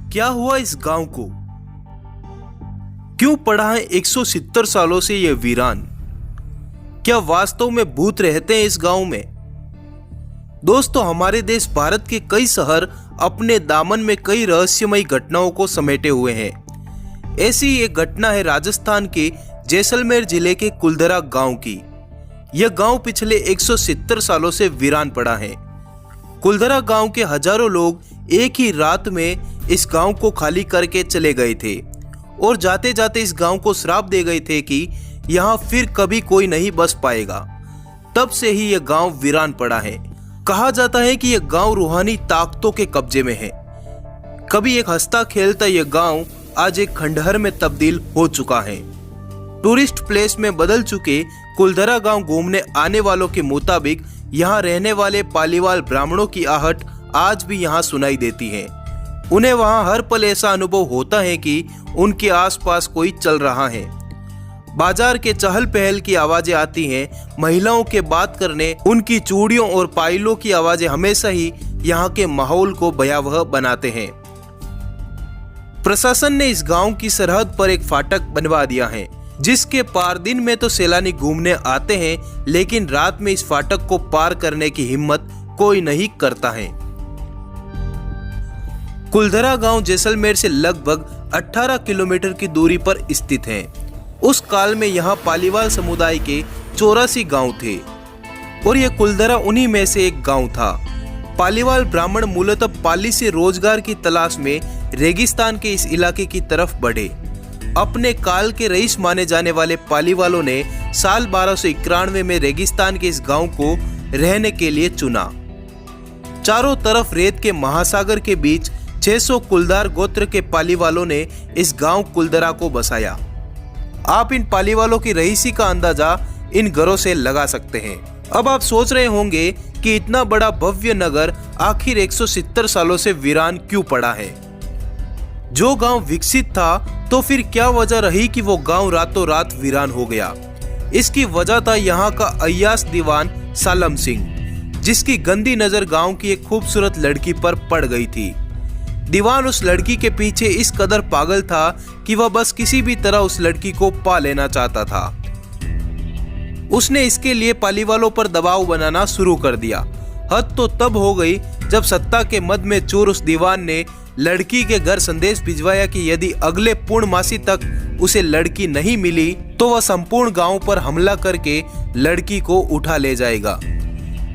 क्या हुआ इस गांव को? क्यों पड़ा है 170 सालों से यह वीरान? क्या वास्तव में भूत रहते हैं इस गांव में? दोस्तों, हमारे देश भारत के कई शहर अपने दामन में कई रहस्यमयी घटनाओं को समेटे हुए हैं। ऐसी ही एक घटना है राजस्थान के जैसलमेर जिले के कुलधरा गांव की। यह गांव पिछले 170 सालों से वीरान पड़ा है। कुलधरा गांव के हजारों लोग एक ही रात में इस गांव को खाली करके चले गए थे और जाते जाते इस गांव को श्राप दे गए थे कि यहाँ फिर कभी कोई नहीं बस पाएगा। तब से ही यह गांव वीरान पड़ा है। कहा जाता है कि यह गांव रूहानी ताकतों के कब्जे में है। कभी एक हंसता खेलता यह गांव आज एक खंडहर में तब्दील हो चुका है। टूरिस्ट प्लेस में बदल चुके कुलधरा गांव घूमने आने वालों के मुताबिक यहाँ रहने वाले पालीवाल ब्राह्मणों की आहट आज भी यहाँ सुनाई देती है। उन्हें वहाँ हर पल ऐसा अनुभव होता है कि उनके आसपास कोई चल रहा है। बाजार के चहल पहल की आवाजें आती हैं। महिलाओं के बात करने, उनकी चूड़ियों और पायलों की आवाजें हमेशा ही यहाँ के माहौल को भयावह बनाते हैं। प्रशासन ने इस गांव की सरहद पर एक फाटक बनवा दिया है, जिसके पार दिन में तो सैलानी घूमने आते हैं, लेकिन रात में इस फाटक को पार करने की हिम्मत कोई नहीं करता है। कुलधरा गांव जैसलमेर से लगभग 18 किलोमीटर की दूरी पर स्थित है। उस काल में यहाँ पालीवाल समुदाय के 84 गांव थे और यह कुलधरा उन्हीं में से एक गांव था। पालीवाल ब्राह्मण मूलतः पाली से रोजगार की तलाश में रेगिस्तान के इस इलाके की तरफ बढ़े। अपने काल के रईस माने जाने वाले पालीवालों ने साल 1291 में रेगिस्तान के इस गांव को रहने के लिए चुना। चारों तरफ रेत के महासागर के बीच 600 कुलदार गोत्र के पालीवालों ने इस गांव कुलधरा को बसाया। आप इन पालीवालों की रईसी का अंदाजा इन घरों से लगा सकते हैं। अब आप सोच रहे होंगे कि इतना बड़ा भव्य नगर आखिर 170 सालों से वीरान क्यों पड़ा है? जो गांव विकसित था तो फिर क्या वजह रही कि वो गांव रातों रात वीरान हो गया? इसकी वजह था यहाँ का अय्याश दीवान सालम सिंह, जिसकी गंदी नजर गांव की एक खूबसूरत लड़की पर पड़ गई थी। दीवान उस लड़की के पीछे इस कदर पागल था कि वह बस किसी भी तरह उस लड़की को पा लेना चाहता था। उसने इसके लिए पालीवालों पर दबाव बनाना शुरू कर दिया। हद तो तब हो गई जब सत्ता के मद में चूर उस दीवान ने लड़की के घर संदेश भिजवाया कि यदि अगले पूर्णमासी तक उसे लड़की नहीं मिली तो वह संपूर्ण गांव पर हमला करके लड़की को उठा ले जाएगा।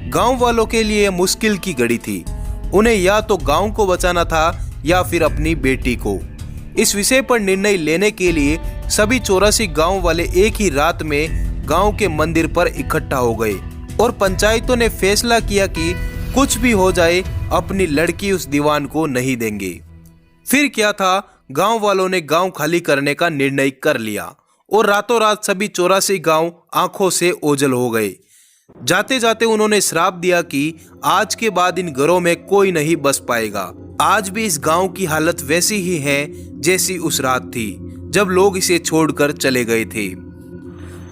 गांव वालों के लिए मुश्किल की घड़ी थी। उन्हें या तो गांव को बचाना था या फिर अपनी बेटी को। इस विषय पर निर्णय लेने के लिए सभी 84 गांव वाले एक ही रात में गांव के मंदिर पर इकट्ठा हो गए और पंचायतों ने फैसला किया कि कुछ भी हो जाए, अपनी लड़की उस दीवान को नहीं देंगे। फिर क्या था, गांव वालों ने गांव खाली करने का निर्णय कर लिया और रातों रात सभी 84 गांव आंखों से ओझल हो गए। जाते जाते उन्होंने श्राप दिया कि आज के बाद इन घरों में कोई नहीं बस पाएगा। आज भी इस गांव की हालत वैसी ही है जैसी उस रात थी जब लोग इसे छोड़कर चले गए थे।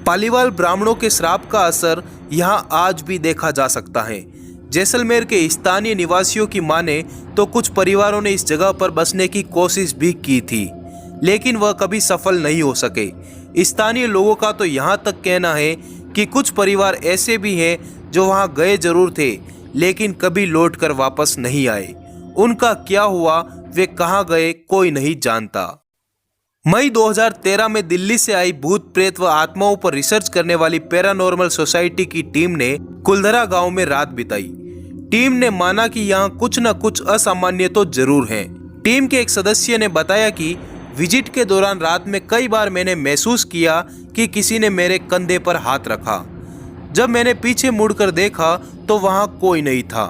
पालीवाल ब्राह्मणों के श्राप का असर यहाँ आज भी देखा जा सकता है। जैसलमेर के स्थानीय निवासियों की माने तो कुछ परिवारों ने इस जगह पर बसने की कोशिश भी की थी, लेकिन वह कभी सफल नहीं हो सके। स्थानीय लोगों का तो यहाँ तक कहना है कि कुछ परिवार ऐसे भी हैं जो वहां गए जरूर थे, लेकिन कभी लौटकर वापस नहीं आए। उनका क्या हुआ, वे कहां गए, कोई नहीं जानता। मई 2013 में दिल्ली से आई भूत प्रेत व आत्माओं पर रिसर्च करने वाली पैरानॉर्मल सोसाइटी की टीम ने कुलधरा गांव में रात बिताई। टीम ने माना कि यहाँ कुछ न कुछ असामान्य तो जरूर है। टीम के एक सदस्य ने बताया कि विजिट के दौरान रात में कई बार मैंने महसूस किया कि किसी ने मेरे कंधे पर हाथ रखा। जब मैंने पीछे मुड़कर देखा तो वहां कोई नहीं था।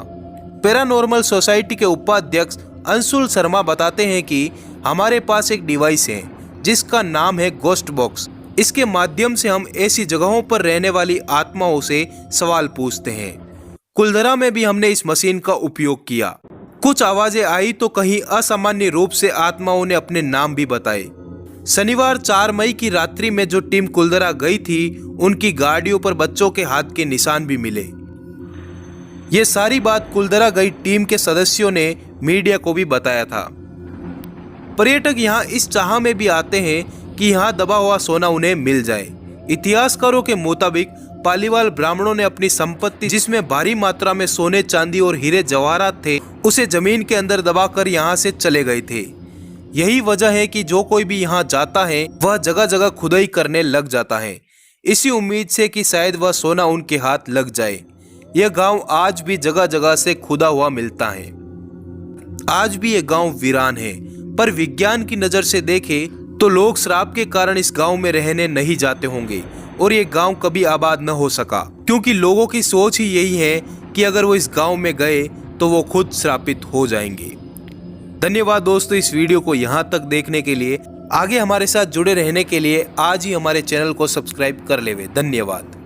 पैरानॉर्मल सोसाइटी के उपाध्यक्ष अंशुल शर्मा बताते हैं कि हमारे पास एक डिवाइस है जिसका नाम है गोस्ट बॉक्स। इसके माध्यम से हम ऐसी जगहों पर रहने वाली आत्माओं से सवाल पूछते हैं। कुलधरा में भी हमने इस मशीन का उपयोग किया। कुछ आवाजें आई तो कहीं असामान्य रूप से आत्माओं ने अपने नाम भी बताए। शनिवार 4 मई की रात्रि में जो टीम कुलधरा गई थी, उनकी गाड़ियों पर बच्चों के हाथ के निशान भी मिले। ये सारी बात कुलधरा गई टीम के सदस्यों ने मीडिया को भी बताया था। पर्यटक यहाँ इस चाह में भी आते हैं कि यहाँ दबा हुआ सोना उन्हें मिल जाए। इतिहासकारों के मुताबिक पालीवाल ब्राह्मणों ने अपनी संपत्ति, जिसमें भारी मात्रा में सोने चांदी और हीरे जवाहरात थे, उसे जमीन के अंदर दबाकर यहाँ से चले गए थे। यही वजह है कि जो कोई भी यहाँ जाता है वह जगह जगह खुदाई करने लग जाता है, इसी उम्मीद से कि शायद वह सोना उनके हाथ लग जाए। यह गांव आज भी जगह जगह से खुदा हुआ मिलता है। आज भी यह गांव वीरान है, पर विज्ञान की नजर से देखें तो लोग श्राप के कारण इस गांव में रहने नहीं जाते होंगे और ये गांव कभी आबाद न हो सका, क्योंकि लोगों की सोच ही यही है कि अगर वो इस गांव में गए तो वो खुद श्रापित हो जाएंगे। धन्यवाद दोस्तों इस वीडियो को यहाँ तक देखने के लिए। आगे हमारे साथ जुड़े रहने के लिए आज ही हमारे चैनल को सब्सक्राइब कर लेवे। धन्यवाद।